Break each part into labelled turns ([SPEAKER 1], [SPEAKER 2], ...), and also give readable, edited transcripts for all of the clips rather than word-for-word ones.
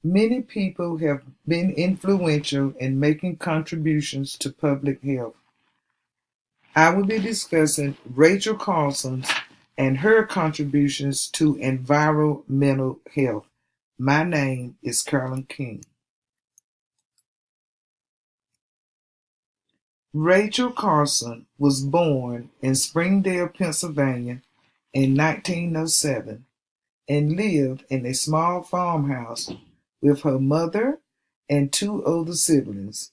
[SPEAKER 1] Many people have been influential in making contributions to public health. I will be discussing Rachel Carson and her contributions to environmental health. My name is Carolyn King. Rachel Carson was born in Springdale, Pennsylvania in 1907 and lived in a small farmhouse with her mother and two older siblings.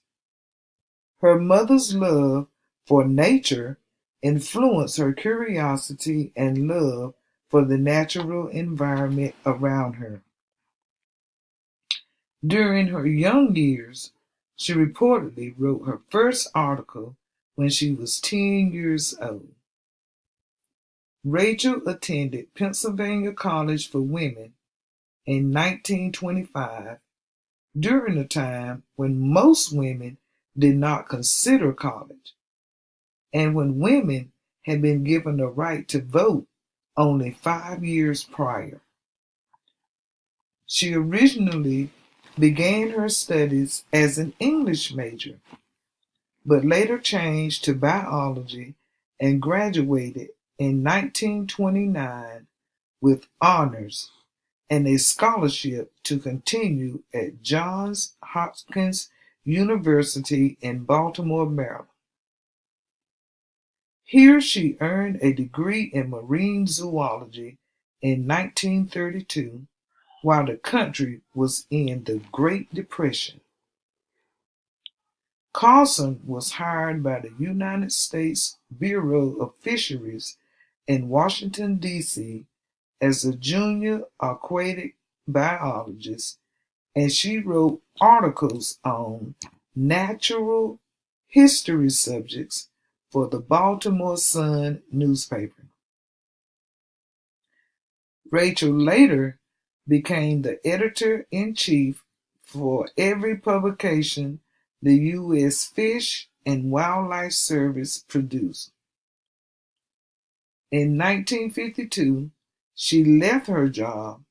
[SPEAKER 1] Her mother's love for nature influenced her curiosity and love for the natural environment around her. During her young years, she reportedly wrote her first article when she was 10 years old. Rachel attended Pennsylvania College for Women in 1925, during a time when most women did not consider college, and when women had been given the right to vote only 5 years prior. She originally began her studies as an English major, but later changed to biology and graduated in 1929 with honors and a scholarship to continue at Johns Hopkins University in Baltimore, Maryland. Here she earned a degree in marine zoology in 1932 while the country was in the Great Depression. Carson was hired by the United States Bureau of Fisheries in Washington, D.C. as a junior aquatic biologist, and she wrote articles on natural history subjects for the Baltimore Sun newspaper. Rachel later became the editor-in-chief for every publication the U.S. Fish and Wildlife Service produced. In 1952, she left her job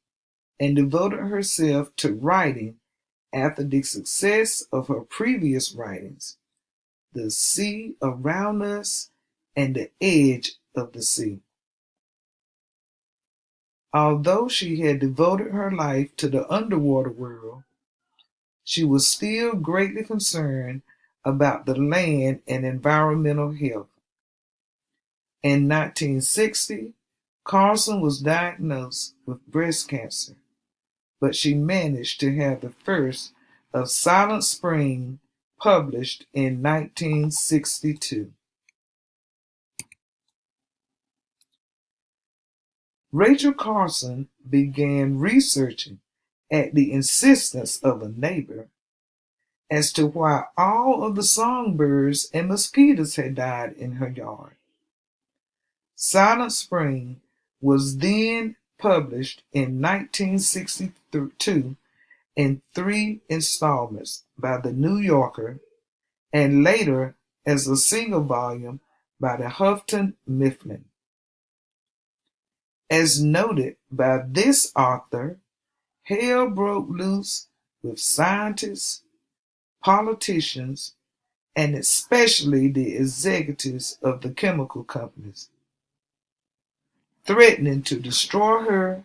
[SPEAKER 1] and devoted herself to writing after the success of her previous writings, The Sea Around Us and The Edge of the Sea. Although she had devoted her life to the underwater world, she was still greatly concerned about the land and environmental health. In 1960, Carson was diagnosed with breast cancer, but she managed to have the first of Silent Spring published in 1962. Rachel Carson began researching, at the insistence of a neighbor, as to why all of the songbirds and mosquitoes had died in her yard. Silent Spring was then published in 1962 in 3 installments by The New Yorker and later as a single volume by the Huffington Mifflin. As noted by this author, hell broke loose with scientists, politicians, and especially the executives of the chemical companies, threatening to destroy her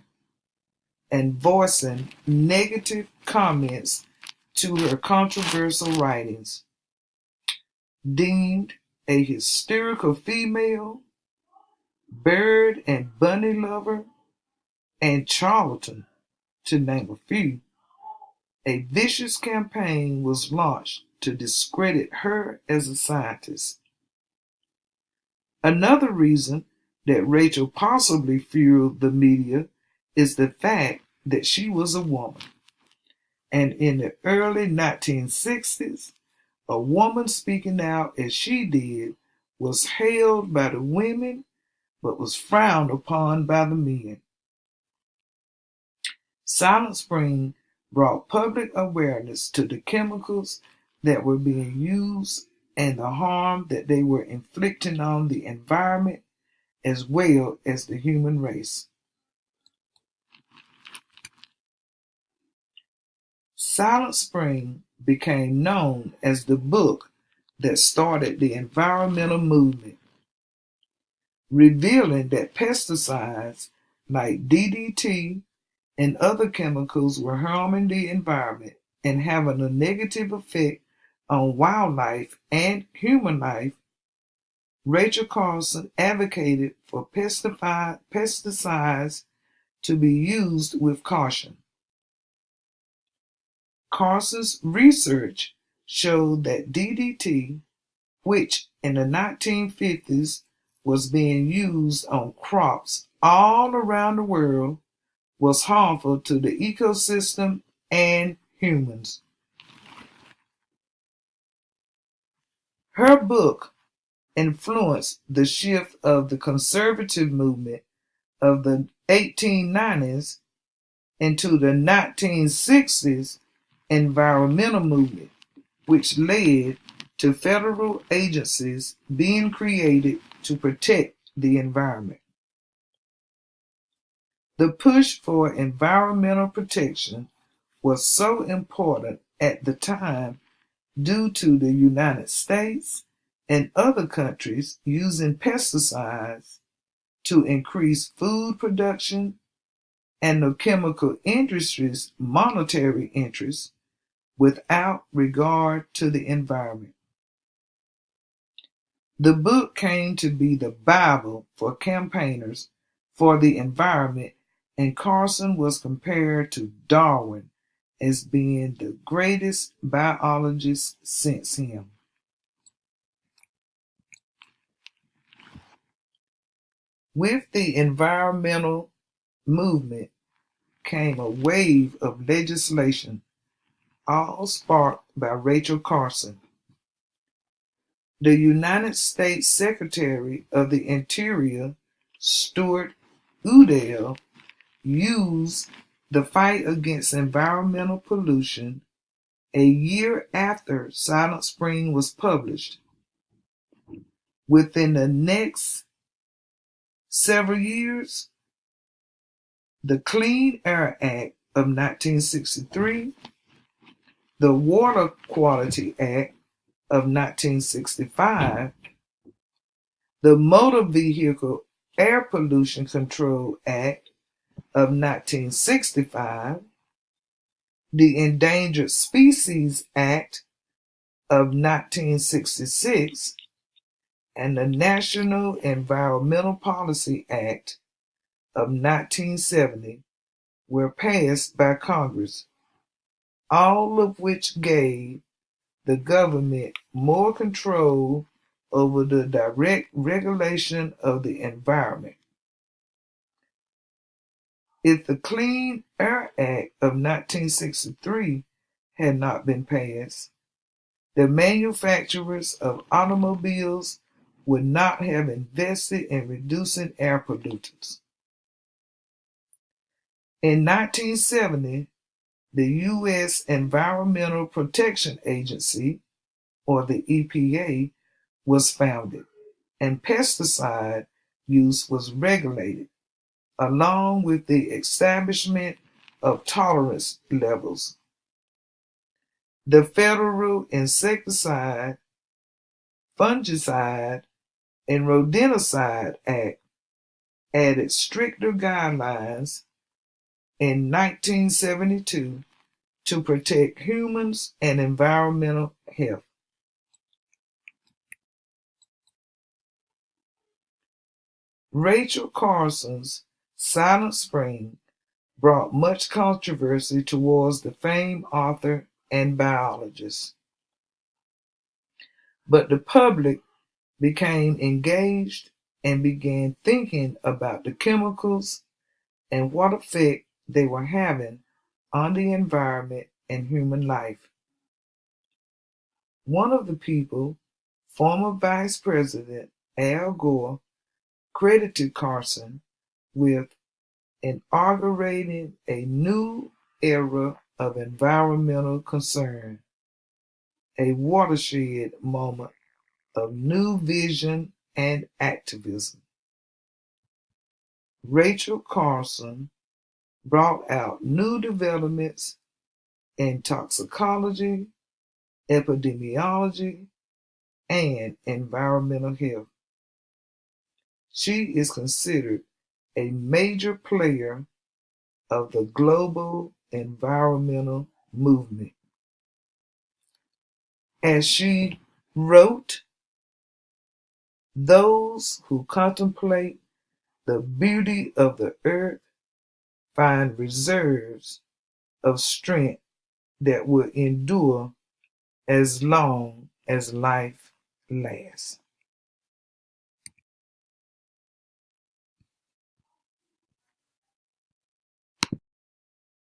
[SPEAKER 1] and voicing negative comments to her controversial writings. Deemed a hysterical female, bird and bunny lover, and charlatan, to name a few, a vicious campaign was launched to discredit her as a scientist. Another reason that Rachel possibly fueled the media is the fact that she was a woman. And in the early 1960s, a woman speaking out as she did was hailed by the women but was frowned upon by the men. Silent Spring brought public awareness to the chemicals that were being used and the harm that they were inflicting on the environment as well as the human race. Silent Spring became known as the book that started the environmental movement, revealing that pesticides like DDT and other chemicals were harming the environment and having a negative effect on wildlife and human life. Rachel Carson advocated for pesticides to be used with caution. Carson's research showed that DDT, which in the 1950s was being used on crops all around the world, was harmful to the ecosystem and humans. Her book influenced the shift of the conservative movement of the 1890s into the 1960s environmental movement, which led to federal agencies being created to protect the environment. The push for environmental protection was so important at the time due to the United States and other countries using pesticides to increase food production and the chemical industry's monetary interests without regard to the environment. The book came to be the Bible for campaigners for the environment, and Carson was compared to Darwin as being the greatest biologist since him. With the environmental movement came a wave of legislation, all sparked by Rachel Carson. The United States Secretary of the Interior, Stuart Udall, used the fight against environmental pollution a year after Silent Spring was published. Within the next several years, the Clean Air Act of 1963, the Water Quality Act of 1965, the Motor Vehicle Air Pollution Control Act of 1965, the Endangered Species Act of 1966, and the National Environmental Policy Act of 1970 were passed by Congress, all of which gave the government more control over the direct regulation of the environment. If the Clean Air Act of 1963 had not been passed, the manufacturers of automobiles would not have invested in reducing air pollutants. In 1970, the U.S. Environmental Protection Agency, or the EPA, was founded, and pesticide use was regulated, along with the establishment of tolerance levels. The Federal Insecticide, Fungicide, and Rodenticide Act added stricter guidelines in 1972 to protect humans and environmental health. Rachel Carson's Silent Spring brought much controversy towards the famed author and biologist. But the public became engaged and began thinking about the chemicals and what effect they were having on the environment and human life. One of the people, former Vice President Al Gore, credited Carson with inaugurating a new era of environmental concern, a watershed moment of new vision and activism. Rachel Carson brought out new developments in toxicology, epidemiology, and environmental health. She is considered a major player of the global environmental movement. As she wrote, "Those who contemplate the beauty of the earth find reserves of strength that will endure as long as life lasts."